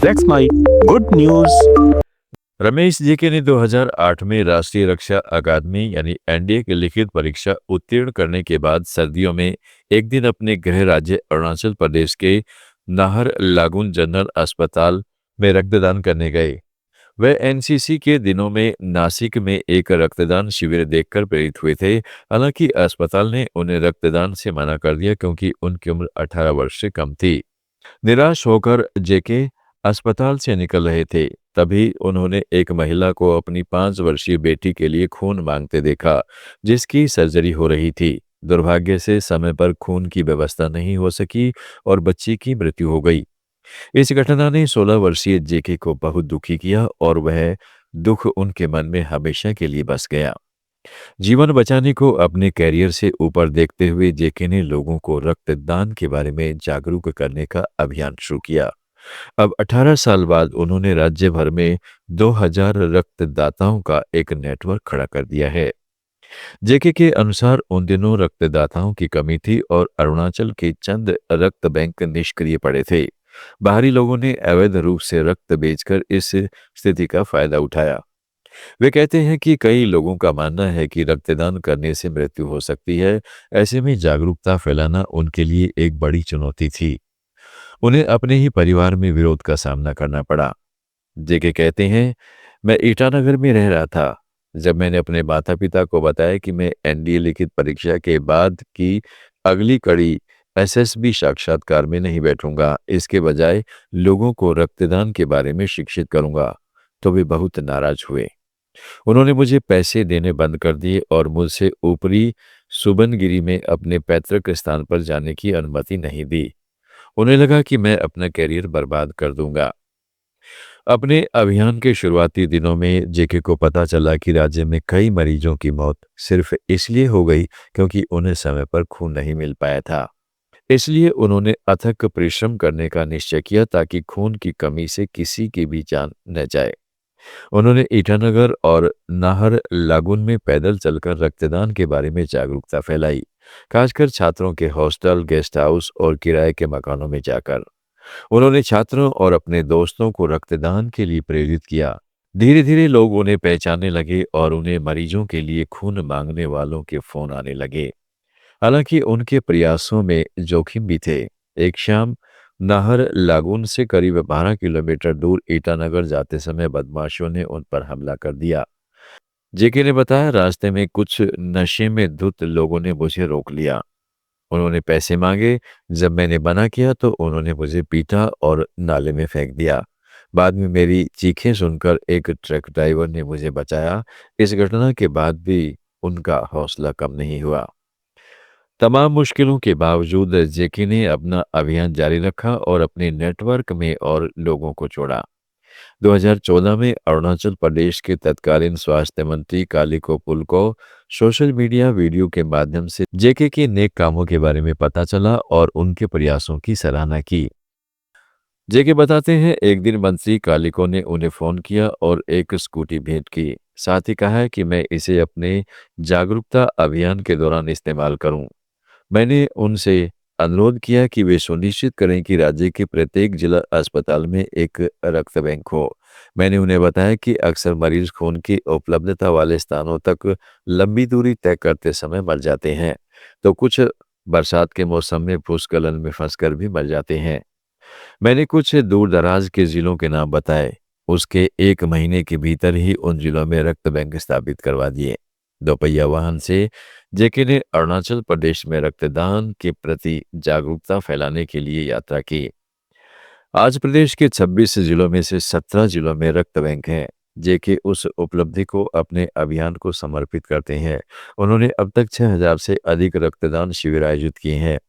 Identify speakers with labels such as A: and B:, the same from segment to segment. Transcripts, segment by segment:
A: That's my good news.
B: Ramesh GK ने 2008 में राष्ट्रीय रक्षा अकादमी यानी एनडीए की लिखित परीक्षा उत्तीर्ण करने के बाद सर्दियों में एक दिन अपने गृह राज्य अरुणाचल प्रदेश के नाहर लागून जनरल अस्पताल में रक्तदान करने गए। वे एनसीसी के दिनों में नासिक में एक रक्तदान शिविर देखकर प्रेरित हुए थे। हालांकि अस्पताल ने उन्हें रक्तदान से मना कर दिया क्योंकि उनकी उम्र 18 वर्ष से कम थी। निराश होकर जेके अस्पताल से निकल रहे थे, तभी उन्होंने एक महिला को अपनी 5 वर्षीय बेटी के लिए खून मांगते देखा, जिसकी सर्जरी हो रही थी। दुर्भाग्य से समय पर खून की व्यवस्था नहीं हो सकी और बच्ची की मृत्यु हो गई। इस घटना ने 16 वर्षीय जेके को बहुत दुखी किया और वह दुख उनके मन में हमेशा के लिए बस गया। जीवन बचाने को अपने कैरियर से ऊपर देखते हुए जेके ने लोगों को रक्तदान के बारे में जागरूक करने का अभियान शुरू किया। अब 18 साल बाद उन्होंने राज्य भर में 2000 रक्तदाताओं का एक नेटवर्क खड़ा कर दिया है। जेके के अनुसार उन दिनों रक्तदाताओं की कमी थी और अरुणाचल के चंद रक्त बैंक निष्क्रिय पड़े थे। बाहरी लोगों ने अवैध रूप से रक्त बेचकर इस स्थिति का फायदा उठाया। वे कहते हैं कि कई लोगों का मानना है कि रक्तदान करने से मृत्यु हो सकती है। ऐसे में जागरूकता फैलाना उनके लिए एक बड़ी चुनौती थी। उन्हें अपने ही परिवार में विरोध का सामना करना पड़ा। जेके कहते हैं, मैं ईटानगर में रह रहा था। जब मैंने अपने माता पिता को बताया कि मैं एनडीए लिखित परीक्षा के बाद की अगली कड़ी एसएसबी साक्षात्कार में नहीं बैठूंगा, इसके बजाय लोगों को रक्तदान के बारे में शिक्षित करूंगा, तो वे बहुत नाराज हुए। उन्होंने मुझे पैसे देने बंद कर दिए और मुझसे ऊपरी सुबनगिरी में अपने पैतृक स्थान पर जाने की अनुमति नहीं दी। उन्हें लगा कि मैं अपना करियर बर्बाद कर दूंगा। अपने अभियान के शुरुआती दिनों में जेके को पता चला कि राज्य में कई मरीजों की मौत सिर्फ इसलिए हो गई क्योंकि उन्हें समय पर खून नहीं मिल पाया था। इसलिए उन्होंने अथक परिश्रम करने का निश्चय किया ताकि खून की कमी से किसी की भी जान न जाए। उन्होंने ईटानगर और नाहर लागून में पैदल चलकर रक्तदान के बारे में जागरूकता फैलाई, खासकर छात्रों के हॉस्टल, गेस्ट हाउस और किराए के मकानों में जाकर। उन्होंने छात्रों और अपने दोस्तों को रक्तदान के लिए प्रेरित किया। धीरे धीरे लोग उन्हें पहचानने लगे और उन्हें मरीजों के लिए खून मांगने वालों के फोन आने लगे। हालांकि उनके प्रयासों में जोखिम भी थे। एक शाम नाहर लागून से करीब 12 किलोमीटर दूर ईटानगर जाते समय बदमाशों ने उन पर हमला कर दिया। जेके ने बताया, रास्ते में कुछ नशे में धुत लोगों ने मुझे रोक लिया। उन्होंने पैसे मांगे। जब मैंने मना किया तो उन्होंने मुझे पीटा और नाले में फेंक दिया। बाद में मेरी चीखें सुनकर एक ट्रक ड्राइवर ने मुझे बचाया। इस घटना के बाद भी उनका हौसला कम नहीं हुआ। तमाम मुश्किलों के बावजूद जेके ने अपना अभियान जारी रखा और अपने नेटवर्क में और लोगों को जोड़ा। 2014 में अरुणाचल प्रदेश के तत्कालीन स्वास्थ्य मंत्री कालिको पुल को सोशल मीडिया वीडियो के माध्यम से जेके के नेक कामों के बारे में पता चला और उनके प्रयासों की सराहना की। जेके बताते हैं, एक दिन मंत्री कालिको ने उन्हें फोन किया और एक स्कूटी भेंट की। साथ ही कहा कि मैं इसे अपने जागरूकता अभियान के दौरान इस्तेमाल करूं। मैंने उनसे अनुरोध किया कि वे सुनिश्चित करें कि राज्य के प्रत्येक जिला अस्पताल में एक रक्त बैंक हो। मैंने उन्हें बताया कि अक्सर मरीज खून की उपलब्धता वाले स्थानों तक लंबी दूरी तय करते समय मर जाते हैं, तो कुछ बरसात के मौसम में भूस्खलन में फंसकर भी मर जाते हैं। मैंने कुछ दूर दराज के जिलों के नाम बताए। उसके 1 महीने के भीतर ही उन जिलों में रक्त बैंक स्थापित करवा दिए। दोपहिया वाहन से जेके ने अरुणाचल प्रदेश में रक्तदान के प्रति जागरूकता फैलाने के लिए यात्रा की। आज प्रदेश के 26 जिलों में से 17 जिलों में रक्त बैंक हैं। जेके उस उपलब्धि को अपने अभियान को समर्पित करते हैं। उन्होंने अब तक 6000 से अधिक रक्तदान शिविर आयोजित किए हैं।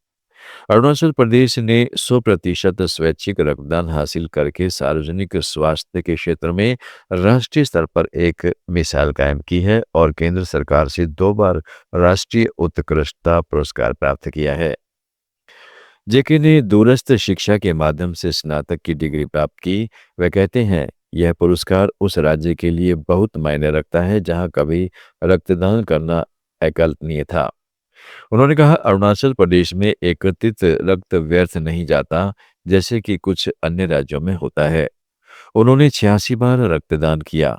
B: अरुणाचल प्रदेश ने 100% स्वैच्छिक रक्तदान हासिल करके सार्वजनिक स्वास्थ्य के क्षेत्र में राष्ट्रीय स्तर पर एक मिसाल कायम की है और केंद्र सरकार से 2 बार राष्ट्रीय उत्कृष्टता पुरस्कार प्राप्त किया है। जेके ने दूरस्थ शिक्षा के माध्यम से स्नातक की डिग्री प्राप्त की। वे कहते हैं, यह पुरस्कार उस राज्य के लिए बहुत मायने रखता है जहां कभी रक्तदान करना अकल्पनीय था। उन्होंने कहा, अरुणाचल प्रदेश में एकत्रित रक्त व्यर्थ नहीं जाता जैसे कि कुछ अन्य राज्यों में होता है। उन्होंने 86 बार रक्तदान किया।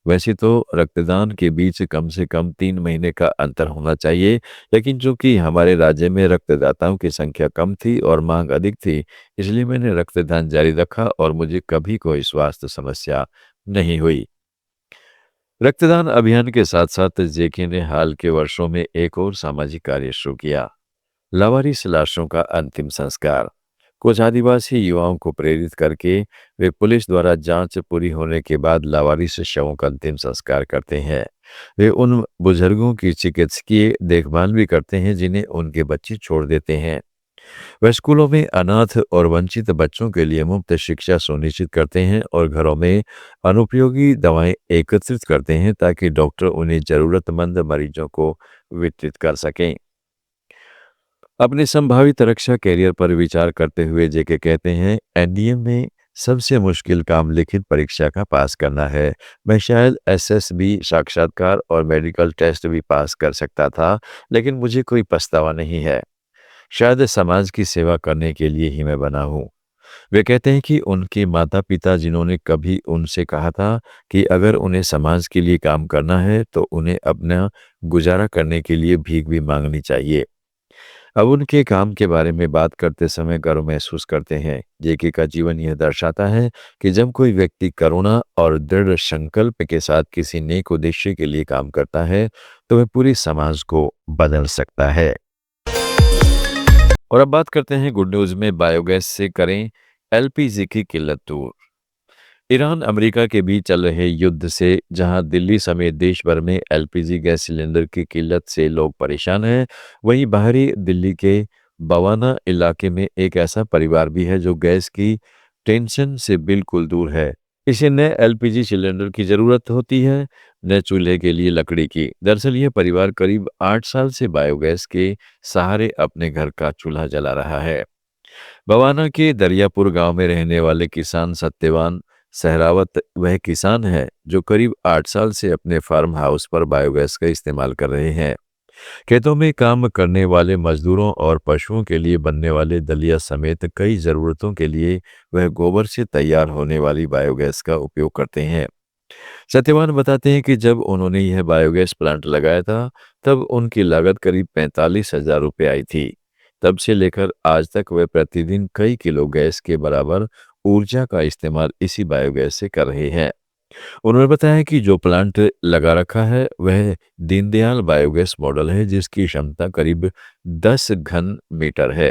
B: वैसे तो रक्तदान के बीच कम से कम 3 महीने का अंतर होना चाहिए, लेकिन चूंकि हमारे राज्य में रक्तदाताओं की संख्या कम थी और मांग अधिक थी, इसलिए मैंने रक्तदान जारी रखा और मुझे कभी कोई स्वास्थ्य समस्या नहीं हुई। रक्तदान अभियान के साथ साथ जेके ने हाल के वर्षों में एक और सामाजिक कार्य शुरू किया, लावारिस लाशों का अंतिम संस्कार। कुछ आदिवासी युवाओं को प्रेरित करके वे पुलिस द्वारा जांच पूरी होने के बाद लावारिस शवों का अंतिम संस्कार करते हैं। वे उन बुजुर्गों की चिकित्सकीय देखभाल भी करते हैं जिन्हें उनके बच्चे छोड़ देते हैं। वे स्कूलों में अनाथ और वंचित बच्चों के लिए मुफ्त शिक्षा सुनिश्चित करते हैं और घरों में अनुपयोगी दवाएं एकत्रित करते हैं ताकि डॉक्टर उन्हें जरूरतमंद मरीजों को वितरित कर सकें। अपने संभावित रक्षा कैरियर पर विचार करते हुए जेके कहते हैं, एनडीए में सबसे मुश्किल काम लिखित परीक्षा का पास करना है। मैं शायद एसएसबी साक्षात्कार और मेडिकल टेस्ट भी पास कर सकता था, लेकिन मुझे कोई पछतावा नहीं है। शायद समाज की सेवा करने के लिए ही मैं बना हूँ। वे कहते हैं कि उनके माता पिता जिन्होंने कभी उनसे कहा था कि अगर उन्हें समाज के लिए काम करना है तो उन्हें अपना गुजारा करने के लिए भीख भी मांगनी चाहिए, अब उनके काम के बारे में बात करते समय गर्व महसूस करते हैं। जेके का जीवन यह दर्शाता है कि जब कोई व्यक्ति करुणा और दृढ़ संकल्प के साथ किसी नेक उद्देश्य के लिए काम करता है तो वह पूरी समाज को बदल सकता है। और अब बात करते हैं गुड न्यूज में, बायोगैस से करें एलपीजी की किल्लत दूर। ईरान अमेरिका के बीच चल रहे युद्ध से जहां दिल्ली समेत देश भर में एलपीजी गैस सिलेंडर की किल्लत से लोग परेशान हैं, वहीं बाहरी दिल्ली के बवाना इलाके में एक ऐसा परिवार भी है जो गैस की टेंशन से बिल्कुल दूर है। इसे नए एलपीजी सिलेंडर की जरूरत होती है, नए चूल्हे के लिए लकड़ी की। दरअसल यह परिवार करीब 8 साल से बायोगैस के सहारे अपने घर का चूल्हा जला रहा है। बवाना के दरियापुर गांव में रहने वाले किसान सत्यवान सहरावत वह किसान है जो करीब 8 साल से अपने फार्म हाउस पर बायोगैस का इस्तेमाल कर रहे हैं। खेतों में काम करने वाले मजदूरों और पशुओं के लिए बनने वाले दलिया समेत कई जरूरतों के लिए वह गोबर से तैयार होने वाली बायोगैस का उपयोग करते हैं। सत्यवान बताते हैं कि जब उन्होंने यह बायोगैस प्लांट लगाया था तब उनकी लागत करीब 45,000 रुपये आई थी। तब से लेकर आज तक वे प्रतिदिन कई किलो गैस के बराबर ऊर्जा का इस्तेमाल इसी बायोगैस से कर रहे हैं। उन्होंने बताया कि जो प्लांट लगा रखा है वह दीनदयाल बायोगैस मॉडल है जिसकी क्षमता करीब 10 घन मीटर है।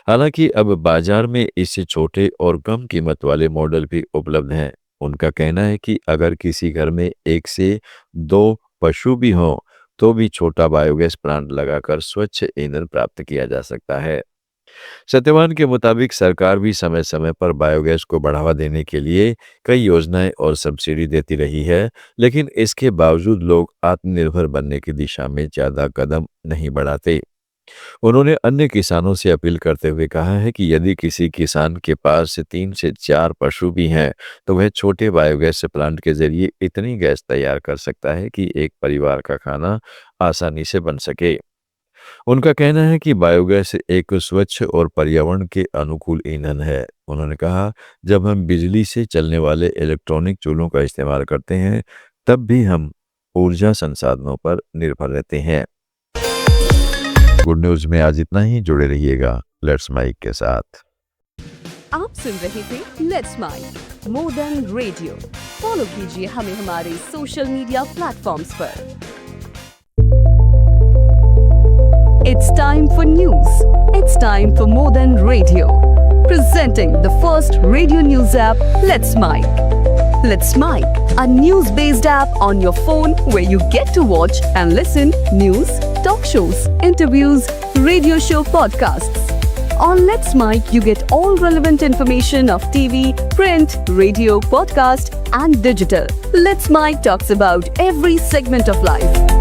B: हालांकि अब बाजार में इससे छोटे और कम कीमत वाले मॉडल भी उपलब्ध हैं। उनका कहना है कि अगर किसी घर में 1 से 2 पशु भी हों तो भी छोटा बायोगैस प्लांट लगाकर स्वच्छ ईंधन प्राप्त किया जा सकता है। सत्यवान के मुताबिक सरकार भी समय समय पर बायोगैस को बढ़ावा देने के लिए कई योजनाएं और सब्सिडी देती रही है, लेकिन इसके बावजूद लोग आत्मनिर्भर बनने की दिशा में ज्यादा कदम नहीं बढ़ाते। उन्होंने अन्य किसानों से अपील करते हुए कहा है कि यदि किसी किसान के पास 3 से 4 पशु भी हैं तो वह छोटे बायोगैस प्लांट के जरिए इतनी गैस तैयार कर सकता है कि एक परिवार का खाना आसानी से बन सके। उनका कहना है कि बायोगैस एक स्वच्छ और पर्यावरण के अनुकूल ईंधन है। उन्होंने कहा, जब हम बिजली से चलने वाले इलेक्ट्रॉनिक चूल्हों का इस्तेमाल करते हैं तब भी हम ऊर्जा संसाधनों पर निर्भर रहते हैं। गुड न्यूज में आज इतना ही। जुड़े रहिएगा लेट्स माइक के साथ।
C: आप सुन रहे थे let's mic more than radio. Follow कीजिए हमें हमारे सोशल मीडिया प्लेटफॉर्म्स पर। It's time for news. It's time for More Than Radio. Presenting the first radio news app, Let's Mic. Let's Mic, a news-based app on your phone where you get to watch and listen news, talk shows, interviews, radio show podcasts. On Let's Mic, you get all relevant information of TV, print, radio, podcast, and digital. Let's Mic talks about every segment of life.